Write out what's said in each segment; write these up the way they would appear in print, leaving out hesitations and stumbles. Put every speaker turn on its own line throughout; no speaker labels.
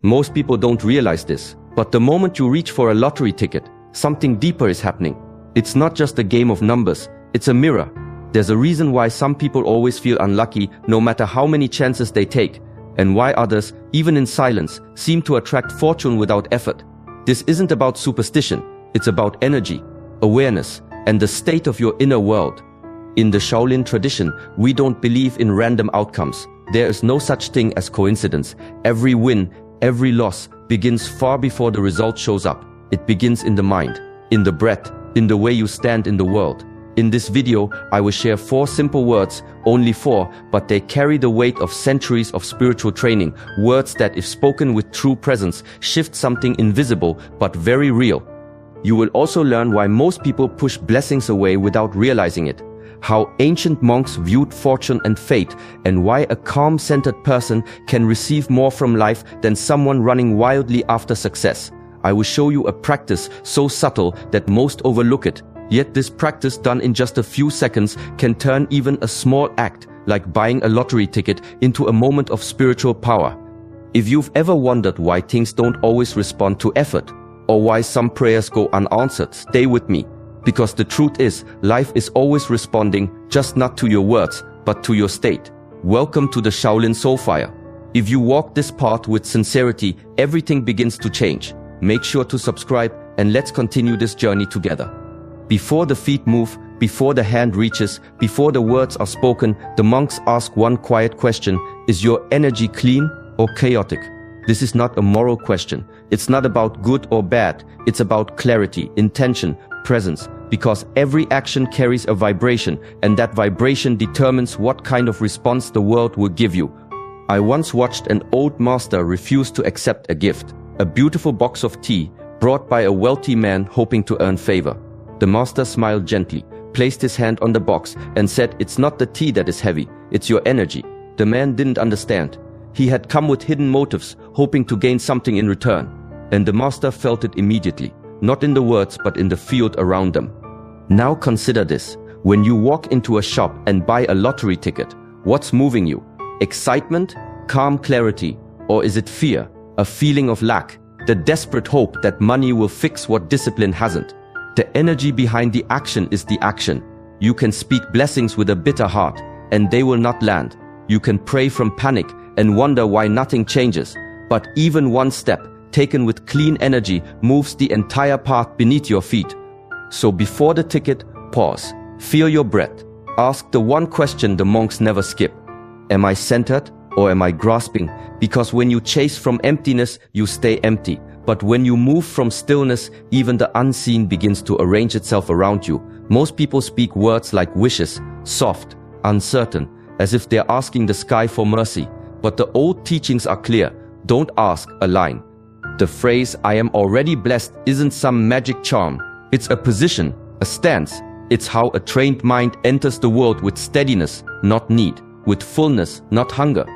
Most people don't realize this, but the moment you reach for a lottery ticket, something deeper is happening. It's not just a game of numbers, it's a mirror. There's a reason why some people always feel unlucky no matter how many chances they take, and why others, even in silence, seem to attract fortune without effort. This isn't about superstition, it's about energy, awareness, and the state of your inner world. In the Shaolin tradition, we don't believe in random outcomes. There is no such thing as coincidence. Every win, every loss begins far before the result shows up. It begins in the mind, in the breath, in the way you stand in the world. In this video, I will share 4 simple words, only 4, but they carry the weight of centuries of spiritual training. Words that, if spoken with true presence, shift something invisible but very real. You will also learn why most people push blessings away without realizing it, how ancient monks viewed fortune and fate, and why a calm-centered person can receive more from life than someone running wildly after success. I will show you a practice so subtle that most overlook it. Yet this practice done in just a few seconds can turn even a small act, like buying a lottery ticket, into a moment of spiritual power. If you've ever wondered why things don't always respond to effort, or why some prayers go unanswered, stay with me. Because the truth is, life is always responding, just not to your words, but to your state. Welcome to the Shaolin Soulfire. If you walk this path with sincerity, everything begins to change. Make sure to subscribe, and let's continue this journey together. Before the feet move, before the hand reaches, before the words are spoken, the monks ask one quiet question: is your energy clean or chaotic? This is not a moral question. It's not about good or bad. It's about clarity, intention, presence, because every action carries a vibration, and that vibration determines what kind of response the world will give you. I once watched an old master refuse to accept a gift, a beautiful box of tea brought by a wealthy man hoping to earn favor. The master smiled gently, placed his hand on the box, and said, "It's not the tea that is heavy, it's your energy." The man didn't understand. He had come with hidden motives, hoping to gain something in return. And the master felt it immediately, not in the words but in the field around them. Now consider this. When you walk into a shop and buy a lottery ticket, what's moving you? Excitement? Calm clarity? Or is it fear? A feeling of lack? The desperate hope that money will fix what discipline hasn't? The energy behind the action is the action. You can speak blessings with a bitter heart, and they will not land. You can pray from panic and wonder why nothing changes. But even one step, taken with clean energy, moves the entire path beneath your feet. So before the ticket, pause. Feel your breath. Ask the one question the monks never skip. Am I centered or am I grasping? Because when you chase from emptiness, you stay empty. But when you move from stillness, even the unseen begins to arrange itself around you. Most people speak words like wishes, soft, uncertain, as if they're asking the sky for mercy. But the old teachings are clear. Don't ask, align. The phrase, "I am already blessed," isn't some magic charm. It's a position, a stance. It's how a trained mind enters the world with steadiness, not need, with fullness, not hunger.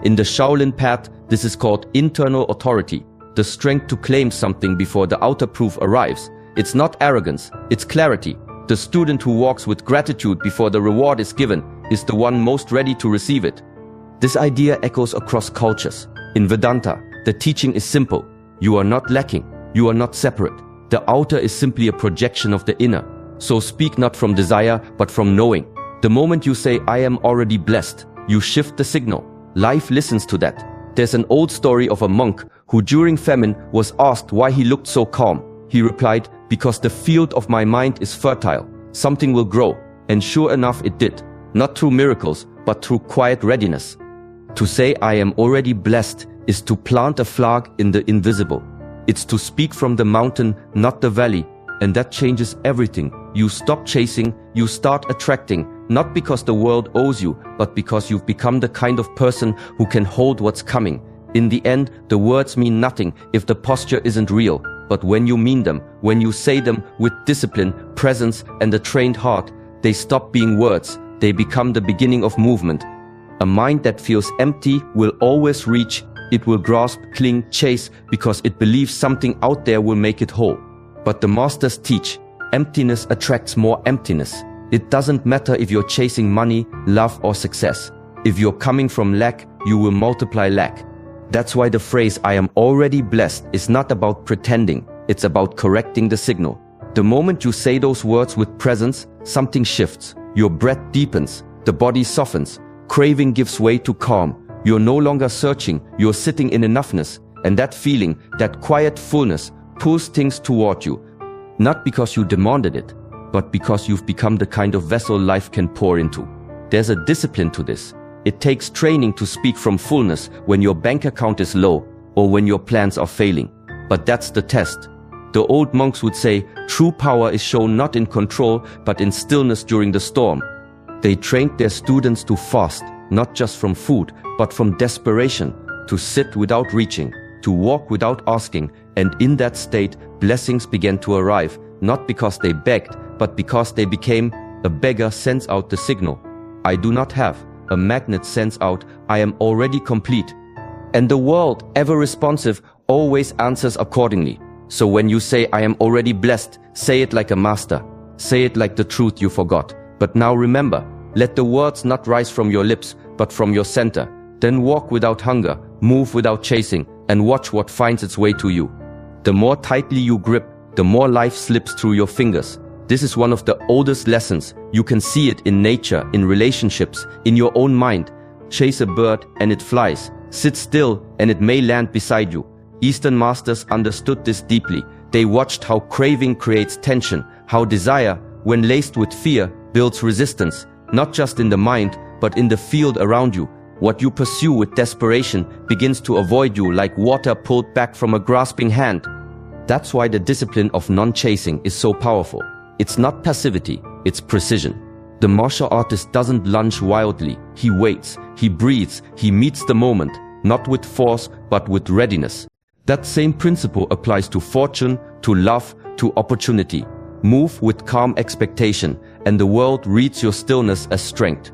In the Shaolin path, this is called internal authority. The strength to claim something before the outer proof arrives. It's not arrogance, it's clarity. The student who walks with gratitude before the reward is given is the one most ready to receive it. This idea echoes across cultures. In Vedanta, the teaching is simple. You are not lacking, you are not separate. The outer is simply a projection of the inner. So speak not from desire, but from knowing. The moment you say, "I am already blessed," you shift the signal. Life listens to that. There's an old story of a monk who during famine was asked why he looked so calm. He replied, "Because the field of my mind is fertile. Something will grow." And sure enough it did. Not through miracles, but through quiet readiness. To say "I am already blessed" is to plant a flag in the invisible. It's to speak from the mountain, not the valley. And that changes everything. You stop chasing, you start attracting. Not because the world owes you, but because you've become the kind of person who can hold what's coming. In the end, the words mean nothing if the posture isn't real. But when you mean them, when you say them with discipline, presence, and a trained heart, they stop being words. They become the beginning of movement. A mind that feels empty will always reach. It will grasp, cling, chase, because it believes something out there will make it whole. But the masters teach, emptiness attracts more emptiness. It doesn't matter if you're chasing money, love, or success. If you're coming from lack, you will multiply lack. That's why the phrase "I am already blessed" is not about pretending, it's about correcting the signal. The moment you say those words with presence, something shifts. Your breath deepens, the body softens, craving gives way to calm. You're no longer searching, you're sitting in enoughness, and that feeling, that quiet fullness, pulls things toward you. Not because you demanded it, but because you've become the kind of vessel life can pour into. There's a discipline to this. It takes training to speak from fullness when your bank account is low or when your plans are failing. But that's the test. The old monks would say, true power is shown not in control, but in stillness during the storm. They trained their students to fast, not just from food, but from desperation, to sit without reaching, to walk without asking, and in that state, blessings began to arrive, not because they begged, but because they became. A beggar sends out the signal. I do not have. A magnet sends out, I am already complete. And the world, ever responsive, always answers accordingly. So when you say, I am already blessed, say it like a master. Say it like the truth you forgot. But now remember, let the words not rise from your lips, but from your center. Then walk without hunger, move without chasing, and watch what finds its way to you. The more tightly you grip, the more life slips through your fingers. This is one of the oldest lessons. You can see it in nature, in relationships, in your own mind. Chase a bird and it flies. Sit still and it may land beside you. Eastern masters understood this deeply. They watched how craving creates tension, how desire, when laced with fear, builds resistance, not just in the mind, but in the field around you. What you pursue with desperation begins to avoid you like water pulled back from a grasping hand. That's why the discipline of non-chasing is so powerful. It's not passivity, it's precision. The martial artist doesn't lunge wildly. He waits, he breathes, he meets the moment, not with force, but with readiness. That same principle applies to fortune, to love, to opportunity. Move with calm expectation, and the world reads your stillness as strength.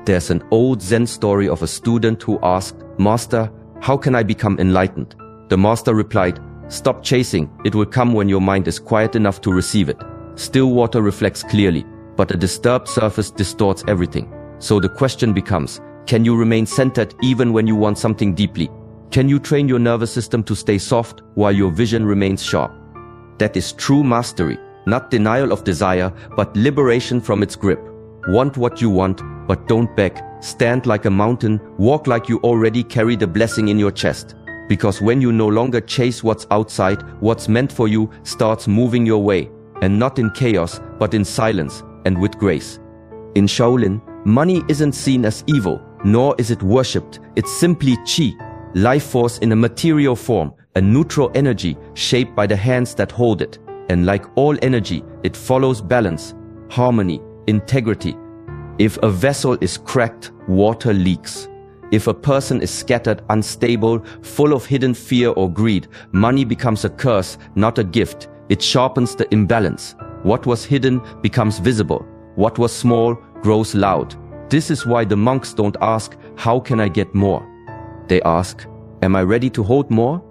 There's an old Zen story of a student who asked, Master, how can I become enlightened? The master replied, stop chasing, it will come when your mind is quiet enough to receive it. Still water reflects clearly, but a disturbed surface distorts everything. So the question becomes, can you remain centered even when you want something deeply? Can you train your nervous system to stay soft while your vision remains sharp? That is true mastery, not denial of desire, but liberation from its grip. Want what you want, but don't beg. Stand like a mountain, walk like you already carry the blessing in your chest. Because when you no longer chase what's outside, what's meant for you starts moving your way. And not in chaos, but in silence and with grace. In Shaolin, money isn't seen as evil, nor is it worshipped. It's simply chi, life force in a material form, a neutral energy shaped by the hands that hold it. And like all energy, it follows balance, harmony, integrity. If a vessel is cracked, water leaks. If a person is scattered, unstable, full of hidden fear or greed, money becomes a curse, not a gift. It sharpens the imbalance. What was hidden becomes visible. What was small grows loud. This is why the monks don't ask, how can I get more? They ask, am I ready to hold more?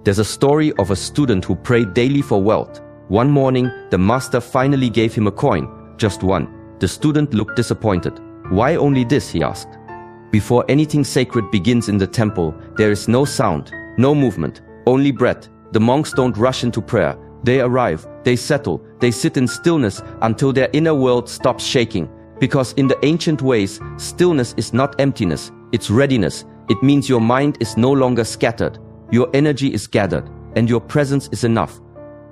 There's a story of a student who prayed daily for wealth. One morning, the master finally gave him a coin, just one. The student looked disappointed. Why only this, he asked. Before anything sacred begins in the temple, there is no sound, no movement, only breath. The monks don't rush into prayer. They arrive, they settle, they sit in stillness until their inner world stops shaking. Because in the ancient ways, stillness is not emptiness, it's readiness. It means your mind is no longer scattered, your energy is gathered, and your presence is enough.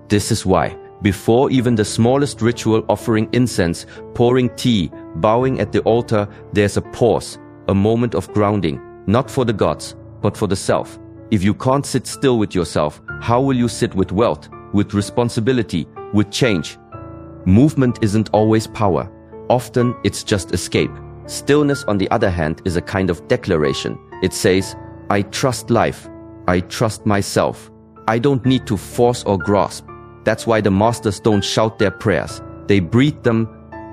This is why, before even the smallest ritual offering incense, pouring tea, bowing at the altar, there's a pause, a moment of grounding, not for the gods, but for the self. If you can't sit still with yourself, how will you sit with wealth, with responsibility, with change? Movement isn't always power. Often it's just escape. Stillness, on the other hand, is a kind of declaration. It says, I trust life. I trust myself. I don't need to force or grasp. That's why the masters don't shout their prayers. They breathe them.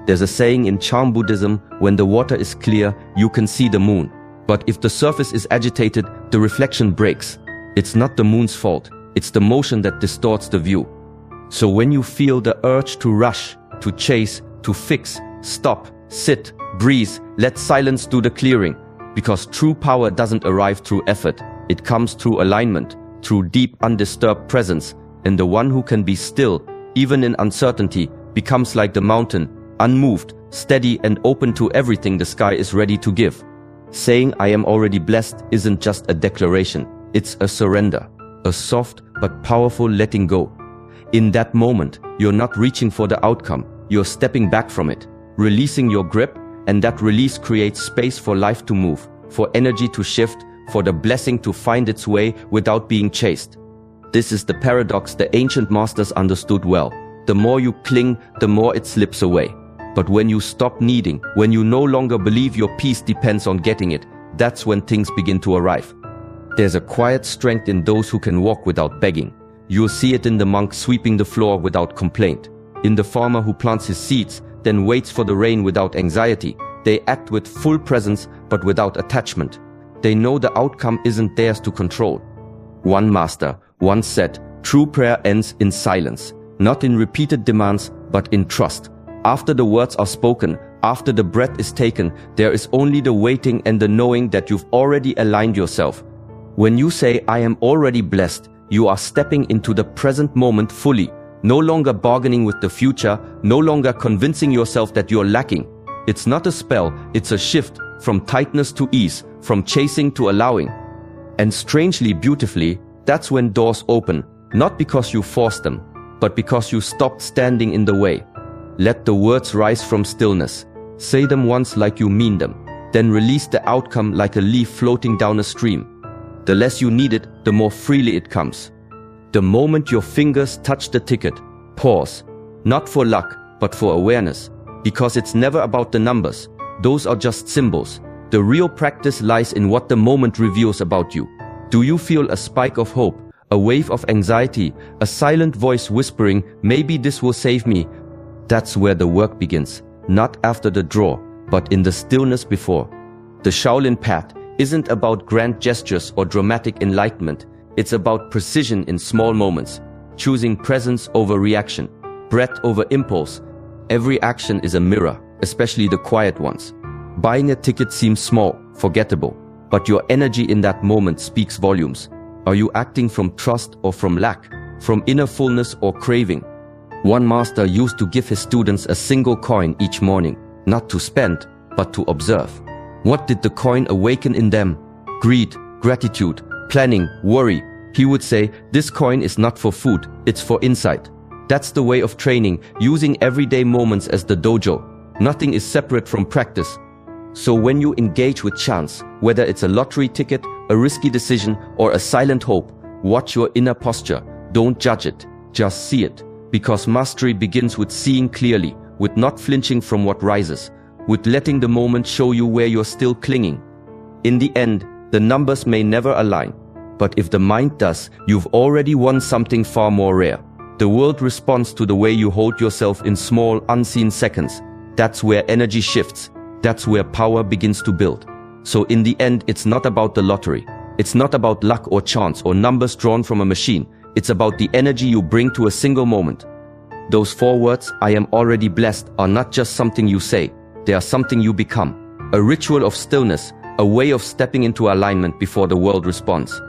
There's a saying in Chan Buddhism, when the water is clear, you can see the moon. But if the surface is agitated, the reflection breaks. It's not the moon's fault. It's the motion that distorts the view. So when you feel the urge to rush, to chase, to fix, stop, sit, breathe, let silence do the clearing. Because true power doesn't arrive through effort. It comes through alignment, through deep, undisturbed presence, and the one who can be still, even in uncertainty, becomes like the mountain, unmoved, steady, and open to everything the sky is ready to give. Saying I am already blessed isn't just a declaration, it's a surrender, a soft but powerful letting go. In that moment, you're not reaching for the outcome, you're stepping back from it, releasing your grip, and that release creates space for life to move, for energy to shift, for the blessing to find its way without being chased. This is the paradox the ancient masters understood well. The more you cling, the more it slips away. But when you stop needing, when you no longer believe your peace depends on getting it, that's when things begin to arrive. There's a quiet strength in those who can walk without begging. You'll see it in the monk sweeping the floor without complaint, in the farmer who plants his seeds, then waits for the rain without anxiety. They act with full presence but without attachment. They know the outcome isn't theirs to control. One master once said, "True prayer ends in silence, not in repeated demands, but in trust." After the words are spoken, after the breath is taken, there is only the waiting and the knowing that you've already aligned yourself. When you say, "I am already blessed," you are stepping into the present moment fully, no longer bargaining with the future, no longer convincing yourself that you're lacking. It's not a spell, it's a shift from tightness to ease, from chasing to allowing. And strangely, beautifully, that's when doors open, not because you forced them, but because you stopped standing in the way. Let the words rise from stillness. Say them once like you mean them, then release the outcome like a leaf floating down a stream. The less you need it, the more freely it comes. The moment your fingers touch the ticket, pause. Not for luck, but for awareness. Because it's never about the numbers. Those are just symbols. The real practice lies in what the moment reveals about you. Do you feel a spike of hope, a wave of anxiety, a silent voice whispering, "Maybe this will save me"? That's where the work begins. Not after the draw, but in the stillness before. The Shaolin path isn't about grand gestures or dramatic enlightenment. It's about precision in small moments, choosing presence over reaction, breath over impulse. Every action is a mirror, especially the quiet ones. Buying a ticket seems small, forgettable, but your energy in that moment speaks volumes. Are you acting from trust or from lack, from inner fullness or craving? One master used to give his students a single coin each morning, not to spend, but to observe. What did the coin awaken in them? Greed, gratitude, planning, worry. He would say, "This coin is not for food, it's for insight." That's the way of training, using everyday moments as the dojo. Nothing is separate from practice. So when you engage with chance, whether it's a lottery ticket, a risky decision, or a silent hope, watch your inner posture. Don't judge it, just see it. Because mastery begins with seeing clearly, with not flinching from what rises, with letting the moment show you where you're still clinging. In the end, the numbers may never align, but if the mind does, you've already won something far more rare. The world responds to the way you hold yourself in small, unseen seconds. That's where energy shifts. That's where power begins to build. So in the end, it's not about the lottery. It's not about luck or chance or numbers drawn from a machine. It's about the energy you bring to a single moment. Those 4 words, "I am already blessed," are not just something you say. They are something you become. A ritual of stillness, a way of stepping into alignment before the world responds.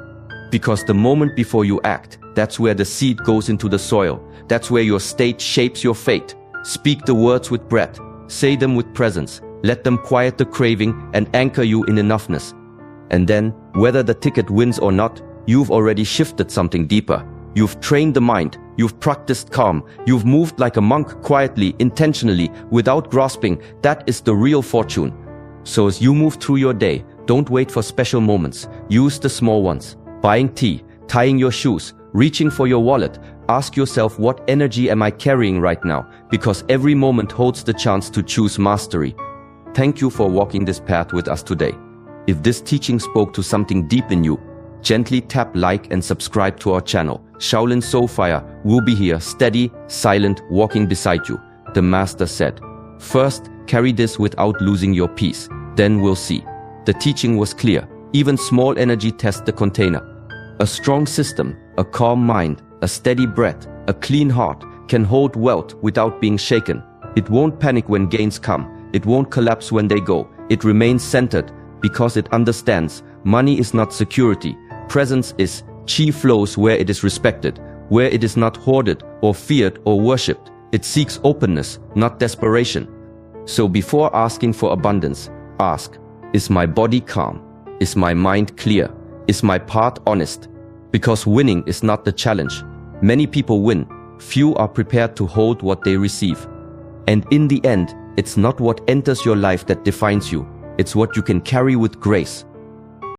Because the moment before you act, that's where the seed goes into the soil. That's where your state shapes your fate. Speak the words with breath. Say them with presence. Let them quiet the craving and anchor you in enoughness. And then, whether the ticket wins or not, you've already shifted something deeper. You've trained the mind, you've practiced calm, you've moved like a monk quietly, intentionally, without grasping. That is the real fortune. So as you move through your day, don't wait for special moments. Use the small ones. Buying tea, tying your shoes, reaching for your wallet. Ask yourself, what energy am I carrying right now? Because every moment holds the chance to choose mastery. Thank you for walking this path with us today. If this teaching spoke to something deep in you, gently tap like and subscribe to our channel. Shaolin Soul Fire will be here, steady, silent, walking beside you. The master said, "First, carry this without losing your peace. Then we'll see." The teaching was clear. Even small energy tests the container. A strong system, a calm mind, a steady breath, a clean heart can hold wealth without being shaken. It won't panic when gains come. It won't collapse when they go. It remains centered because it understands money is not security. Presence is chi flows where it is respected, where it is not hoarded or feared or worshipped. It seeks openness, not desperation. So before asking for abundance, ask, is my body calm? Is my mind clear? Is my path honest? Because winning is not the challenge. Many people win. Few are prepared to hold what they receive. And in the end, it's not what enters your life that defines you. It's what you can carry with grace.